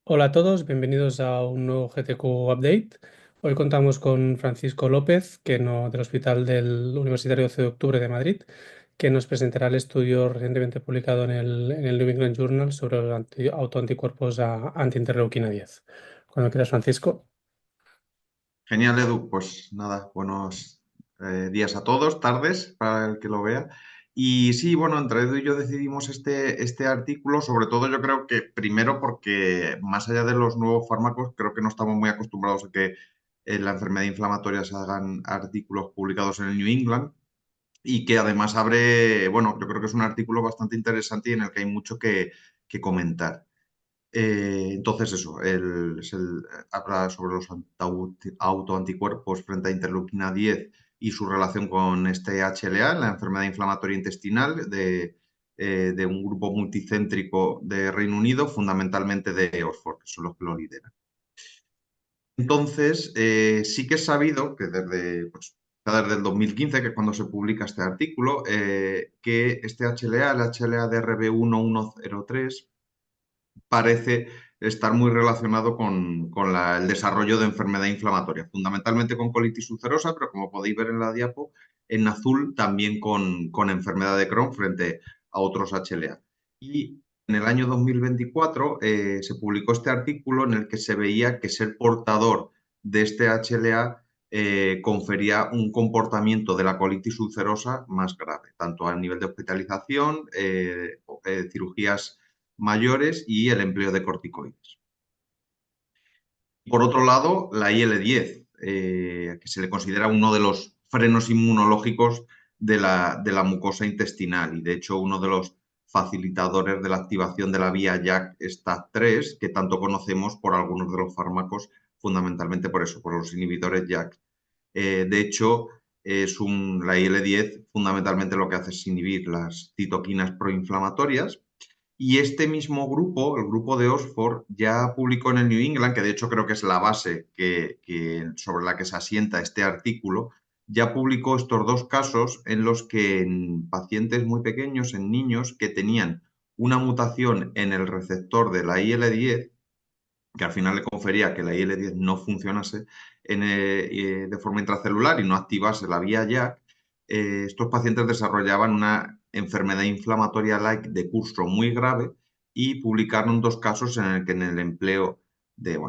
Hola a todos, bienvenidos a un nuevo GTQ Update. Hoy contamos con Francisco López, del Hospital del Universitario 12 de Octubre de Madrid, que nos presentará el estudio recientemente publicado en el New England Journal sobre los autoanticuerpos a antiinterleuquina 10. Cuando quieras, Francisco. Genial, Edu. Pues nada, buenos días a todos, tardes para el que lo vea. Y sí, bueno, entre Edu y yo decidimos este artículo, sobre todo yo creo que primero porque más allá de los nuevos fármacos, creo que no estamos muy acostumbrados a que en la enfermedad inflamatoria se hagan artículos publicados en el New England y que además abre, bueno, yo creo que es un artículo bastante interesante y en el que hay mucho que comentar. Entonces, eso, habla sobre los autoanticuerpos frente a interleuquina 10 y su relación con este HLA, la enfermedad inflamatoria intestinal de un grupo multicéntrico de Reino Unido, fundamentalmente de Oxford, que son los que lo lideran. Entonces, sí que es sabido que desde el 2015, que es cuando se publica este artículo, que este HLA, el HLA de RB1103, parece estar muy relacionado con el desarrollo de enfermedad inflamatoria, fundamentalmente con colitis ulcerosa, pero como podéis ver en la diapo, en azul también con enfermedad de Crohn frente a otros HLA. Y en el año 2024 se publicó este artículo en el que se veía que ser portador de este HLA confería un comportamiento de la colitis ulcerosa más grave, tanto a nivel de hospitalización, cirugías mayores y el empleo de corticoides. Por otro lado, la IL-10, que se le considera uno de los frenos inmunológicos de la mucosa intestinal y de hecho uno de los facilitadores de la activación de la vía JAK-STAT3, que tanto conocemos por algunos de los fármacos, fundamentalmente por eso, por los inhibidores JAK. De hecho, la IL-10 fundamentalmente lo que hace es inhibir las citoquinas proinflamatorias y este mismo grupo, el grupo de Oxford, ya publicó en el New England, que de hecho creo que es la base sobre la que se asienta este artículo, ya publicó estos dos casos en los que en pacientes muy pequeños, en niños que tenían una mutación en el receptor de la IL-10, que al final le confería que la IL-10 no funcionase de forma intracelular y no activase la vía JAK, estos pacientes desarrollaban una enfermedad inflamatoria like de curso muy grave y publicaron dos casos en el que en el empleo de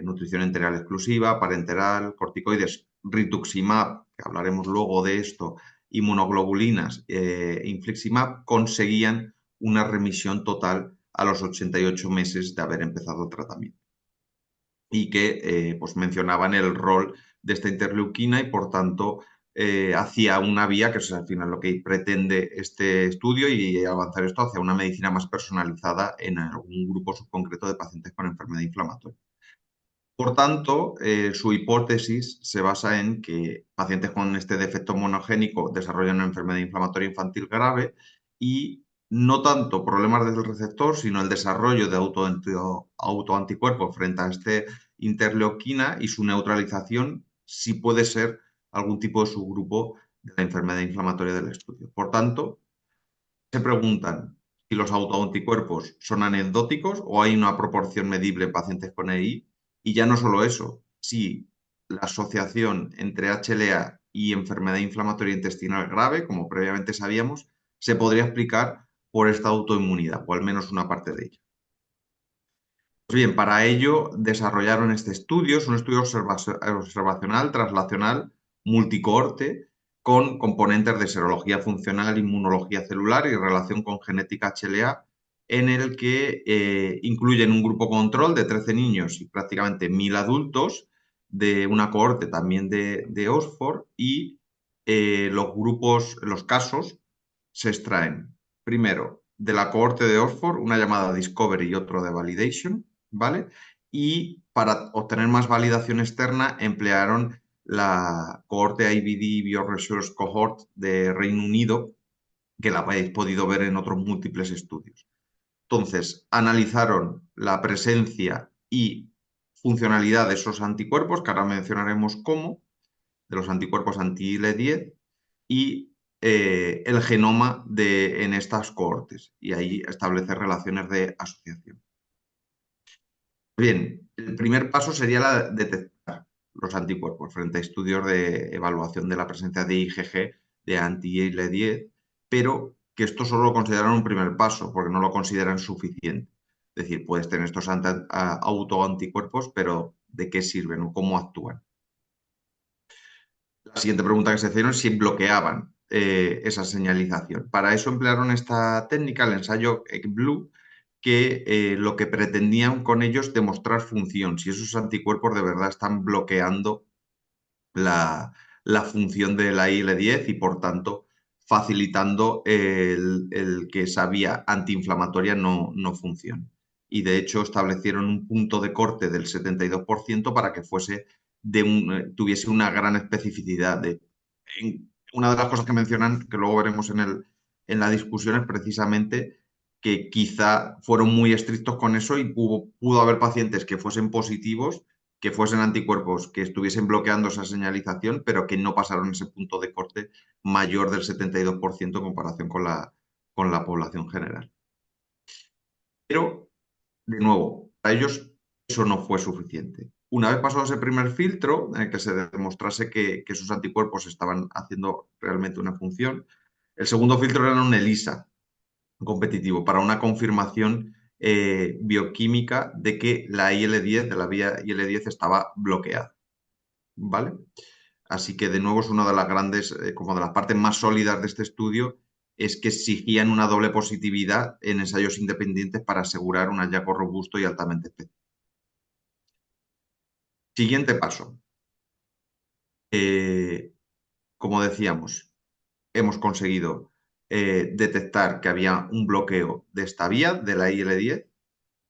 nutrición enteral exclusiva, parenteral, corticoides, rituximab, que hablaremos luego de esto, inmunoglobulinas, infliximab, conseguían una remisión total a los 88 meses de haber empezado el tratamiento y que pues mencionaban el rol de esta interleuquina y por tanto hacia una vía, que es al final lo que pretende este estudio y avanzar esto hacia una medicina más personalizada en algún grupo subconcreto de pacientes con enfermedad inflamatoria. Por tanto, su hipótesis se basa en que pacientes con este defecto monogénico desarrollan una enfermedad inflamatoria infantil grave y no tanto problemas del receptor, sino el desarrollo de autoanticuerpos frente a este interleuquina y su neutralización si puede ser algún tipo de subgrupo de la enfermedad inflamatoria del estudio. Por tanto, se preguntan si los autoanticuerpos son anecdóticos o hay una proporción medible en pacientes con EI. Y ya no solo eso, si la asociación entre HLA y enfermedad inflamatoria intestinal grave, como previamente sabíamos, se podría explicar por esta autoinmunidad, o al menos una parte de ella. Pues bien, para ello desarrollaron este estudio, es un estudio observacional, translacional, multicohorte, con componentes de serología funcional, inmunología celular y relación con genética HLA, en el que incluyen un grupo control de 13 niños y prácticamente 1.000 adultos de una cohorte también de Oxford y los casos se extraen primero de la cohorte de Oxford, una llamada Discovery y otro de Validation, ¿vale? Y para obtener más validación externa emplearon la cohorte IBD Bioresource Cohort de Reino Unido, que la habéis podido ver en otros múltiples estudios. Entonces, analizaron la presencia y funcionalidad de esos anticuerpos, que ahora mencionaremos cómo, de los anticuerpos anti-IL-10 y el genoma en estas cohortes y ahí establecer relaciones de asociación. Bien, el primer paso sería la detectar los anticuerpos frente a estudios de evaluación de la presencia de IgG de anti-IL-10, pero que esto solo lo consideran un primer paso, porque no lo consideran suficiente. Es decir, puedes tener estos autoanticuerpos, pero ¿de qué sirven o cómo actúan? La siguiente pregunta que se hicieron es si bloqueaban esa señalización. Para eso emplearon esta técnica, el ensayo Blue, que lo que pretendían con ellos demostrar función, si esos anticuerpos de verdad están bloqueando la, la función de la IL-10 y por tanto facilitando el que esa vía antiinflamatoria no funcione. Y de hecho establecieron un punto de corte del 72% para que tuviese una gran especificidad. Una de las cosas que mencionan, que luego veremos en la discusión, es precisamente que quizá fueron muy estrictos con eso y pudo haber pacientes que fuesen positivos, que fuesen anticuerpos que estuviesen bloqueando esa señalización, pero que no pasaron ese punto de corte mayor del 72% en comparación con la población general. Pero, de nuevo, para ellos eso no fue suficiente. Una vez pasado ese primer filtro, en el que se demostrase que sus anticuerpos estaban haciendo realmente una función, el segundo filtro era un ELISA competitivo para una confirmación bioquímica de que la IL-10, de la vía IL-10 estaba bloqueada. ¿Vale? Así que de nuevo es una de las grandes, como de las partes más sólidas de este estudio, es que exigían una doble positividad en ensayos independientes para asegurar un hallazgo robusto y altamente específico. Siguiente paso. Como decíamos, hemos conseguido detectar que había un bloqueo de esta vía, de la IL-10,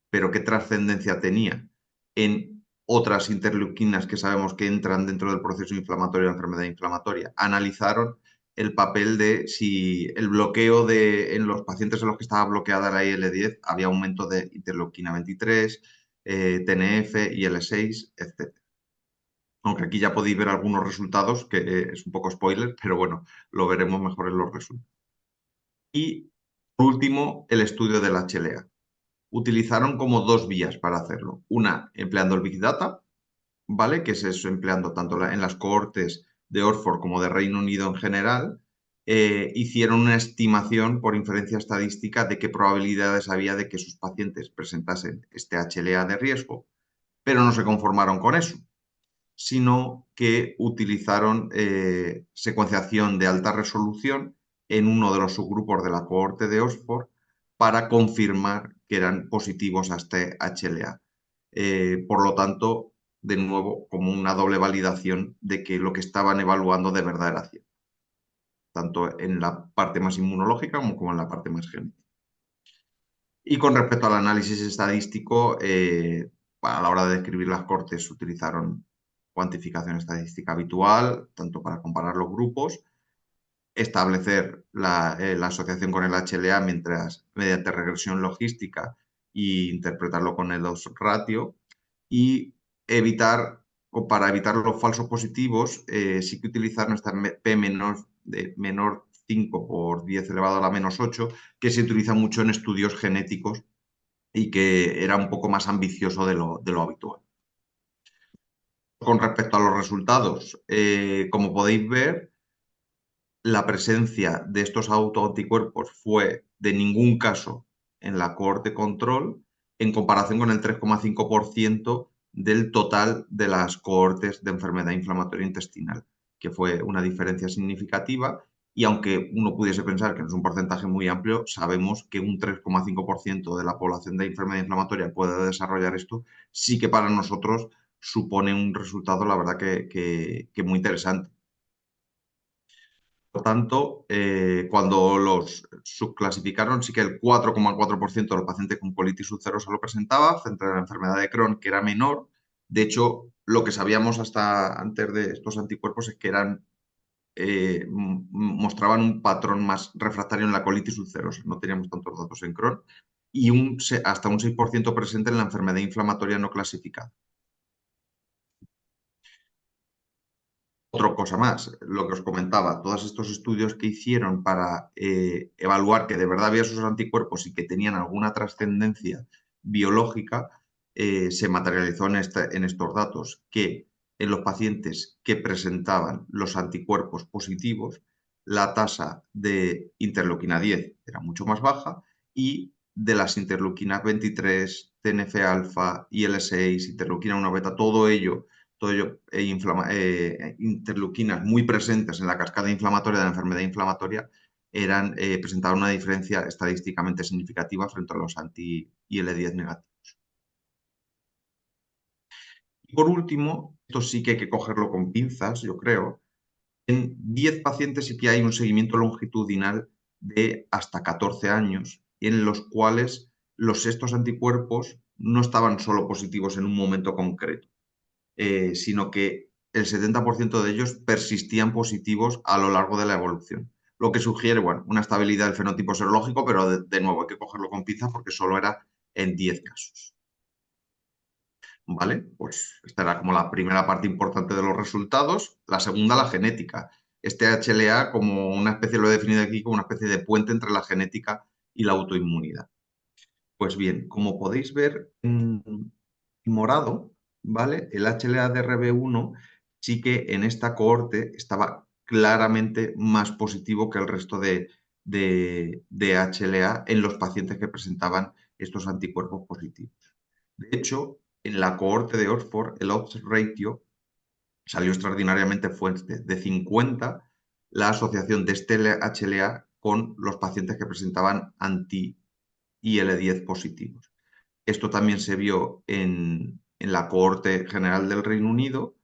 pero qué trascendencia tenía en otras interleuquinas que sabemos que entran dentro del proceso inflamatorio de la enfermedad inflamatoria. Analizaron el papel de si el bloqueo en los pacientes en los que estaba bloqueada la IL-10 había aumento de interleuquina 23, TNF, IL-6, etc. Aunque aquí ya podéis ver algunos resultados, que es un poco spoiler, pero bueno, lo veremos mejor en los resultados. Y por último, el estudio del HLA. Utilizaron como dos vías para hacerlo. Una, empleando el Big Data, ¿vale? Que es eso, empleando tanto en las cohortes de Oxford como de Reino Unido en general, hicieron una estimación por inferencia estadística de qué probabilidades había de que sus pacientes presentasen este HLA de riesgo, pero no se conformaron con eso, sino que utilizaron secuenciación de alta resolución en uno de los subgrupos de la cohorte de Oxford para confirmar que eran positivos a este HLA. Por lo tanto, de nuevo, como una doble validación de que lo que estaban evaluando de verdad era cierto, tanto en la parte más inmunológica como en la parte más genética. Y con respecto al análisis estadístico, a la hora de describir las cortes utilizaron cuantificación estadística habitual, tanto para comparar los grupos, establecer la asociación con el HLA mediante regresión logística e interpretarlo con el odds ratio y para evitar los falsos positivos, sí que utilizaron esta P menor 5 por 10 elevado a la menos 8, que se utiliza mucho en estudios genéticos y que era un poco más ambicioso de lo habitual. Con respecto a los resultados, como podéis ver, la presencia de estos autoanticuerpos fue de ningún caso en la cohorte control en comparación con el 3,5% del total de las cohortes de enfermedad inflamatoria intestinal, que fue una diferencia significativa. Y aunque uno pudiese pensar que no es un porcentaje muy amplio, sabemos que un 3,5% de la población de enfermedad inflamatoria puede desarrollar esto, sí que para nosotros supone un resultado, la verdad, que muy interesante. Por tanto, cuando los subclasificaron, sí que el 4,4% de los pacientes con colitis ulcerosa lo presentaba, frente a la enfermedad de Crohn, que era menor. De hecho, lo que sabíamos hasta antes de estos anticuerpos es que mostraban un patrón más refractario en la colitis ulcerosa. No teníamos tantos datos en Crohn. Y hasta un 6% presente en la enfermedad inflamatoria no clasificada. Otra cosa más, lo que os comentaba, todos estos estudios que hicieron para evaluar que de verdad había esos anticuerpos y que tenían alguna trascendencia biológica, se materializó en estos datos que en los pacientes que presentaban los anticuerpos positivos, la tasa de interleuquina 10 era mucho más baja y de las interleuquinas 23, TNF-alfa, IL-6, interleuquina 1 beta, todo ello interleuquinas muy presentes en la cascada inflamatoria de la enfermedad inflamatoria, presentaban una diferencia estadísticamente significativa frente a los anti-IL-10 negativos. Y por último, esto sí que hay que cogerlo con pinzas, yo creo. En 10 pacientes sí que hay un seguimiento longitudinal de hasta 14 años, en los cuales estos anticuerpos no estaban solo positivos en un momento concreto, sino que el 70% de ellos persistían positivos a lo largo de la evolución. Lo que sugiere, bueno, una estabilidad del fenotipo serológico, pero de nuevo hay que cogerlo con pinzas porque solo era en 10 casos. ¿Vale? Pues esta era como la primera parte importante de los resultados. La segunda, la genética. Este HLA, como una especie, lo he definido aquí como una especie de puente entre la genética y la autoinmunidad. Pues bien, como podéis ver en morado, ¿vale? El HLA-DRB1 sí que en esta cohorte estaba claramente más positivo que el resto de HLA en los pacientes que presentaban estos anticuerpos positivos. De hecho, en la cohorte de Oxford, el odds ratio salió extraordinariamente fuerte, de 50 la asociación de este HLA con los pacientes que presentaban anti-IL-10 positivos. Esto también se vio en la cohorte general del Reino Unido,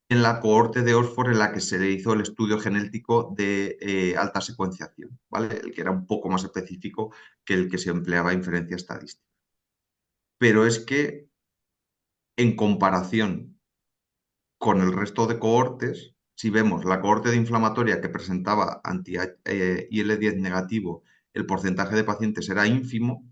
en la cohorte de Oxford en la que se le hizo el estudio genético de alta secuenciación, ¿vale? El que era un poco más específico que el que se empleaba en inferencia estadística. Pero es que en comparación con el resto de cohortes, si vemos la cohorte de inflamatoria que presentaba anti-IL-10 negativo, el porcentaje de pacientes era ínfimo,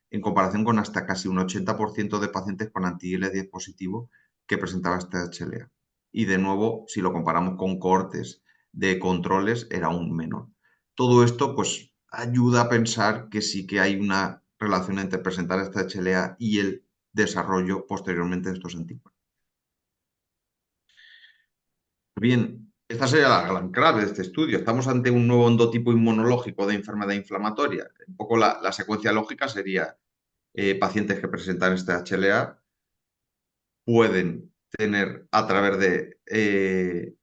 en comparación con hasta casi un 80% de pacientes con anti-IL-10 positivo que presentaba este HLA. Y de nuevo, si lo comparamos con cohortes de controles, era aún menor. Todo esto pues ayuda a pensar que sí que hay una relación entre presentar este HLA y el desarrollo posteriormente de estos anticuerpos. Bien, esta sería la gran clave de este estudio. Estamos ante un nuevo endotipo inmunológico de enfermedad inflamatoria. Un poco la secuencia lógica sería pacientes que presentan este HLA pueden tener a través de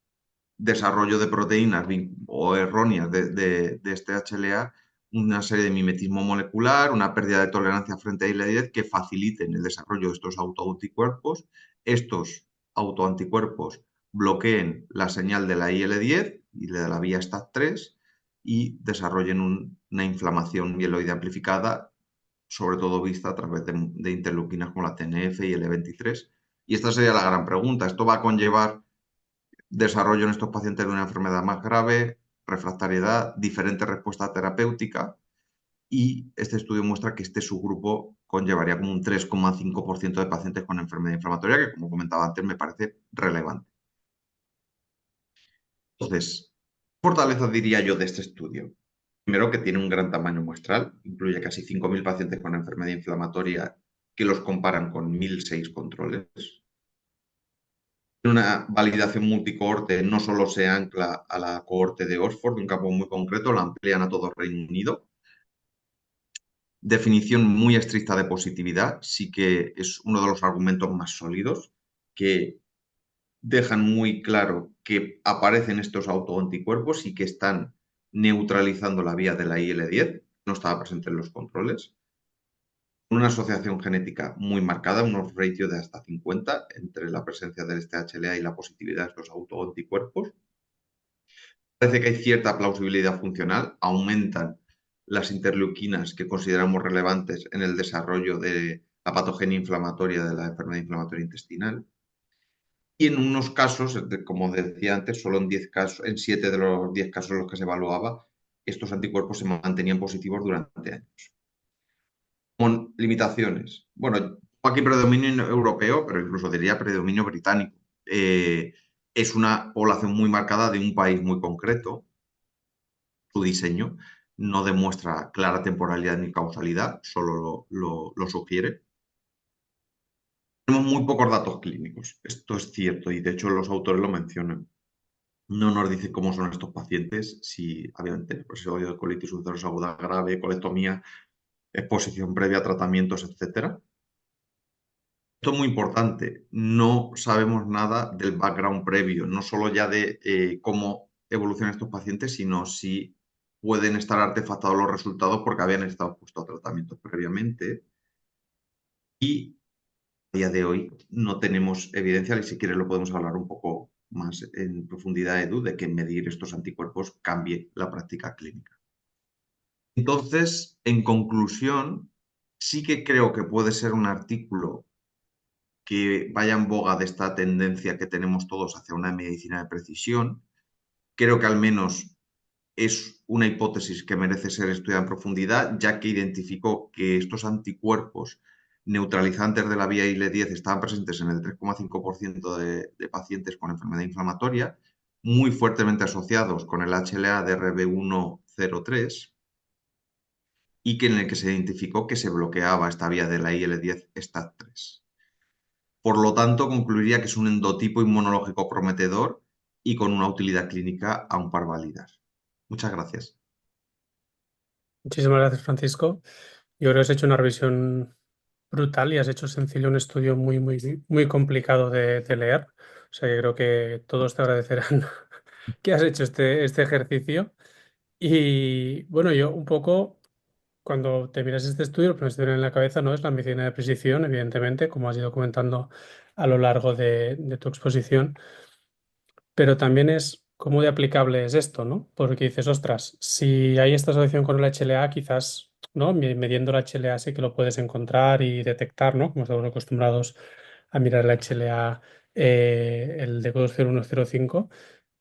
desarrollo de proteínas o erróneas de este HLA una serie de mimetismo molecular, una pérdida de tolerancia frente a IL-10 que faciliten el desarrollo de estos autoanticuerpos. Estos autoanticuerpos bloqueen la señal de la IL-10 y de la vía STAT3 y desarrollen una inflamación mieloide amplificada, sobre todo vista a través de interleuquinas como la TNF y el E23. Y esta sería la gran pregunta. ¿Esto va a conllevar desarrollo en estos pacientes de una enfermedad más grave, refractariedad, diferente respuesta terapéutica? Y este estudio muestra que este subgrupo conllevaría como un 3,5% de pacientes con enfermedad inflamatoria, que como comentaba antes me parece relevante. Entonces, ¿qué fortaleza diría yo de este estudio? Primero, que tiene un gran tamaño muestral, incluye casi 5.000 pacientes con enfermedad inflamatoria que los comparan con 1.006 controles. Una validación multicohorte no solo se ancla a la cohorte de Oxford, de un campo muy concreto, la amplían a todo el Reino Unido. Definición muy estricta de positividad, sí que es uno de los argumentos más sólidos, que dejan muy claro que aparecen estos autoanticuerpos y que están neutralizando la vía de la IL-10, no estaba presente en los controles. Una asociación genética muy marcada, unos ratios de hasta 50 entre la presencia de este HLA y la positividad de estos autoanticuerpos. Parece que hay cierta plausibilidad funcional, aumentan las interleuquinas que consideramos relevantes en el desarrollo de la patogenia inflamatoria de la enfermedad inflamatoria intestinal. Y en unos casos, como decía antes, solo en 10 casos, en 7 de los 10 casos en los que se evaluaba, estos anticuerpos se mantenían positivos durante años. Con limitaciones. Bueno, aquí predominio europeo, pero incluso diría predominio británico. Es una población muy marcada de un país muy concreto. Su diseño no demuestra clara temporalidad ni causalidad, solo lo sugiere. Tenemos muy pocos datos clínicos, esto es cierto, y de hecho los autores lo mencionan. No nos dice cómo son estos pacientes, si obviamente pues, episodio de colitis ulcerosa aguda grave, colectomía, exposición previa a tratamientos, etcétera. Esto es muy importante, no sabemos nada del background previo, no solo ya de cómo evolucionan estos pacientes, sino si pueden estar artefactados los resultados porque habían estado expuestos a tratamientos previamente. Y a día de hoy no tenemos evidencia, y si quieres lo podemos hablar un poco más en profundidad, Edu, de que medir estos anticuerpos cambie la práctica clínica. Entonces, en conclusión, sí que creo que puede ser un artículo que vaya en boga de esta tendencia que tenemos todos hacia una medicina de precisión. Creo que al menos es una hipótesis que merece ser estudiada en profundidad, ya que identificó que estos anticuerpos neutralizantes de la vía IL-10 estaban presentes en el 3,5% de pacientes con enfermedad inflamatoria, muy fuertemente asociados con el HLA de RB103 y que en el que se identificó que se bloqueaba esta vía de la IL-10 STAT3. Por lo tanto, concluiría que es un endotipo inmunológico prometedor y con una utilidad clínica aún par validar. Muchas gracias. Muchísimas gracias, Francisco. Yo creo que has hecho una revisión brutal y has hecho sencillo un estudio muy, muy, muy complicado de leer. O sea, yo creo que todos te agradecerán que has hecho este ejercicio. Y bueno, yo un poco, cuando te miras este estudio, lo primero que te viene en la cabeza no es la medicina de precisión, evidentemente, como has ido comentando a lo largo de tu exposición, pero también es cómo de aplicable es esto, ¿no? Porque dices, ostras, si hay esta asociación con el HLA, quizás, ¿no? Midiendo el HLA sí que lo puedes encontrar y detectar, ¿no? Como estamos acostumbrados a mirar el HLA, el de 20105,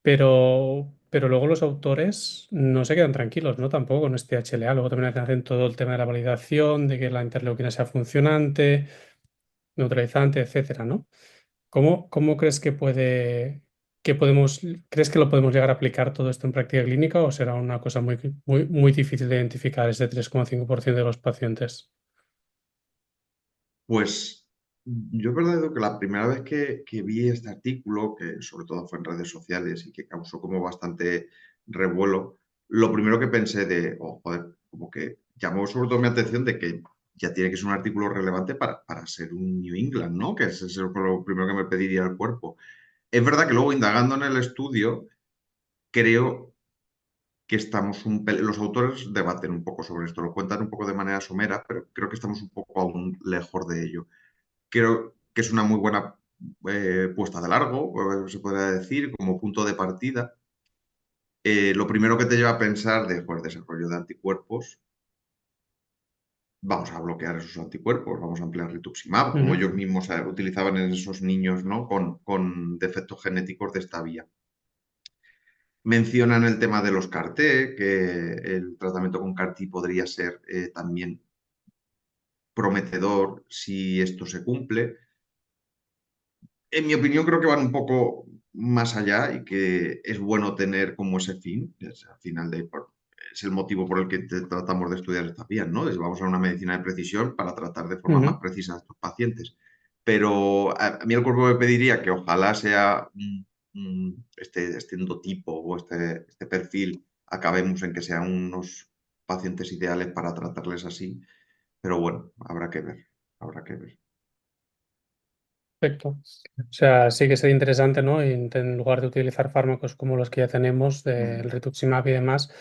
pero luego los autores no se quedan tranquilos, ¿no? Tampoco con este HLA. Luego también hacen todo el tema de la validación, de que la interleuquina sea funcionante, neutralizante, etcétera, ¿no? ¿Cómo crees que podemos, crees que lo podemos llegar a aplicar todo esto en práctica clínica o será una cosa muy, muy, muy difícil de identificar ese 3,5% de los pacientes? Pues yo es verdad Edu, que la primera vez que vi este artículo, que sobre todo fue en redes sociales y que causó como bastante revuelo, lo primero que pensé de, oh, joder, como que llamó sobre todo mi atención de que ya tiene que ser un artículo relevante para ser un New England, ¿no? Que es lo primero que me pediría el cuerpo. Es verdad que luego indagando en el estudio, creo que estamos los autores debaten un poco sobre esto, lo cuentan un poco de manera somera, pero creo que estamos un poco aún lejos de ello. Creo que es una muy buena puesta de largo, se podría decir, como punto de partida. Lo primero que te lleva a pensar de pues, desarrollo de anticuerpos, vamos a bloquear esos anticuerpos, vamos a emplear rituximab, como Ujú, ellos mismos utilizaban en esos niños, ¿no? Con defectos genéticos de esta vía. Mencionan el tema de los CAR-T, que el tratamiento con CAR-T podría ser también prometedor si esto se cumple. En mi opinión, creo que van un poco más allá y que es bueno tener como ese fin, al final es el motivo por el que tratamos de estudiar estas vías, ¿no? Vamos a una medicina de precisión para tratar de forma más ujú. precisa a estos pacientes. Pero a mí el cuerpo me pediría que ojalá sea este endotipo o este perfil, acabemos en que sean unos pacientes ideales para tratarles así. Pero bueno, habrá que ver, habrá que ver. Perfecto. O sea, sí que sería interesante, ¿no? En lugar de utilizar fármacos como los que ya tenemos, del Mm, rituximab y demás,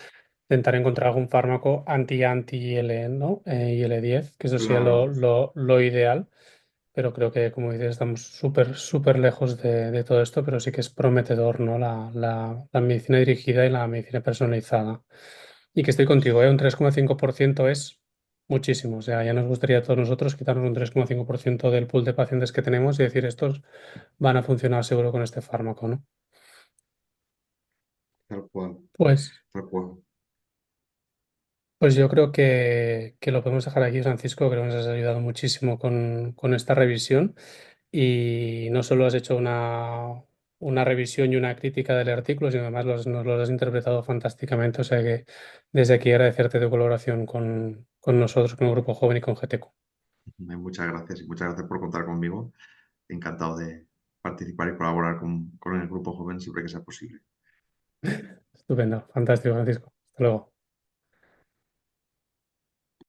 intentar encontrar algún fármaco anti-IL, ¿no? IL-10, que eso sería claro. lo ideal. Pero creo que, como dices, estamos súper, súper lejos de todo esto, pero sí que es prometedor, ¿no? La medicina dirigida y la medicina personalizada. Y que estoy contigo, ¿eh? Un 3,5% es muchísimo. O sea, ya nos gustaría a todos nosotros quitarnos un 3,5% del pool de pacientes que tenemos y decir, estos van a funcionar seguro con este fármaco, ¿no? Tal cual, Pues, tal cual. pues yo creo que lo podemos dejar aquí, Francisco. Creo que nos has ayudado muchísimo con esta revisión. Y no solo has hecho una revisión y una crítica del artículo, sino además nos los has interpretado fantásticamente. O sea que desde aquí agradecerte tu colaboración con nosotros, con el Grupo Joven y con GTQ. Muchas gracias y muchas gracias por contar conmigo. Encantado de participar y colaborar con el grupo joven siempre que sea posible. Estupendo, fantástico, Francisco. Hasta luego.